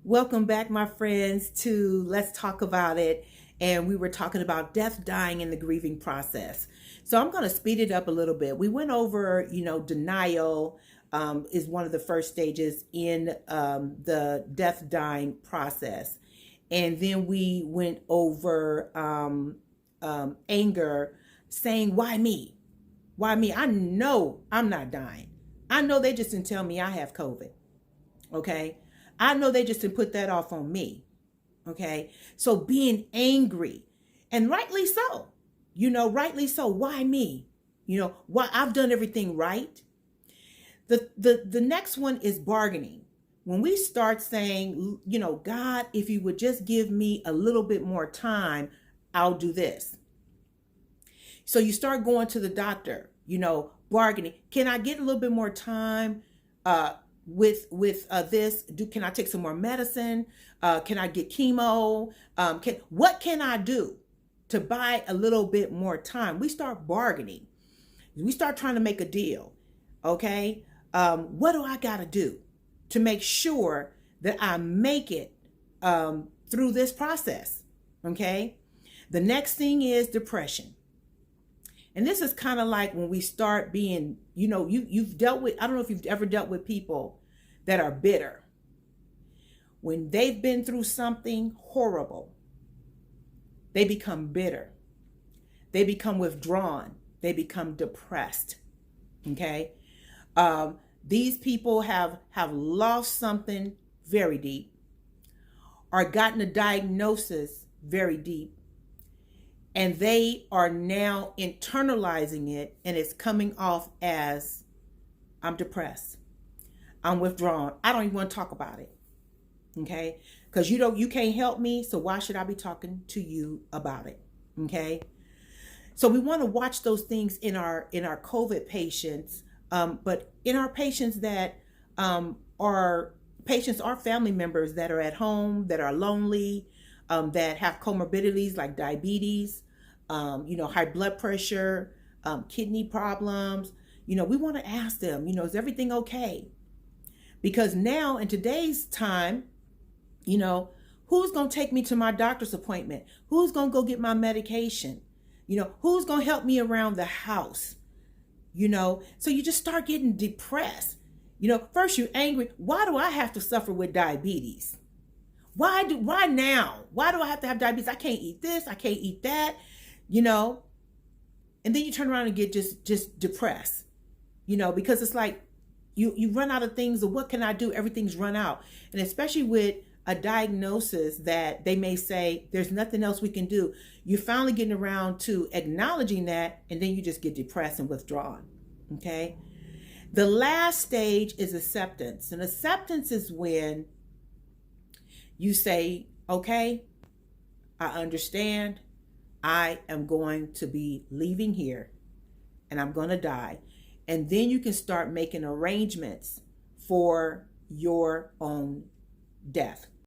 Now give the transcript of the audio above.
Welcome back, my friends, to Let's Talk About It. And we were talking about death, dying, and the grieving process. So I'm going to speed it up a little bit. We went over, denial is one of the first stages in the death, dying process. And then we went over anger, saying, why me? Why me? I know I'm not dying. I know they just didn't tell me I have COVID. Okay. I know they just didn't put that off on me. Okay. So being angry, and rightly so, rightly so. Why me? Why I've done everything right. The next one is bargaining. When we start saying, God, if you would just give me a little bit more time, I'll do this. So you start going to the doctor, bargaining. Can I get a little bit more time? With this, can I take some more medicine? Can I get chemo? What can I do to buy a little bit more time? We start bargaining. We start trying to make a deal. Okay. What do I got to do to make sure that I make it through this process? Okay. The next thing is depression. And this is kind of like when we start being, you've dealt with, I don't know if you've ever dealt with people that are bitter. When they've been through something horrible, they become bitter. They become withdrawn. They become depressed. Okay. These people have lost something very deep, or gotten a diagnosis very deep, and they are now internalizing it, and it's coming off as, I'm depressed. I'm withdrawn. I don't even want to talk about it. Okay? Because you can't help me, so why should I be talking to you about it? Okay? So we want to watch those things in our COVID patients, but in our patients that are family members that are at home, that are lonely, that have comorbidities like diabetes, high blood pressure, kidney problems. We want to ask them, is everything okay? Because now in today's time, who's going to take me to my doctor's appointment? Who's going to go get my medication? Who's going to help me around the house? So you just start getting depressed. First you're angry. Why do I have to suffer with diabetes? Why now? Why do I have to have diabetes? I can't eat this. I can't eat that, and then you turn around and get just depressed, because it's like you run out of things of what can I do? Everything's run out. And especially with a diagnosis that they may say, there's nothing else we can do. You're finally getting around to acknowledging that, and then you just get depressed and withdrawn. Okay. The last stage is acceptance. And acceptance is when you say, okay, I understand. I am going to be leaving here and I'm going to die. And then you can start making arrangements for your own death.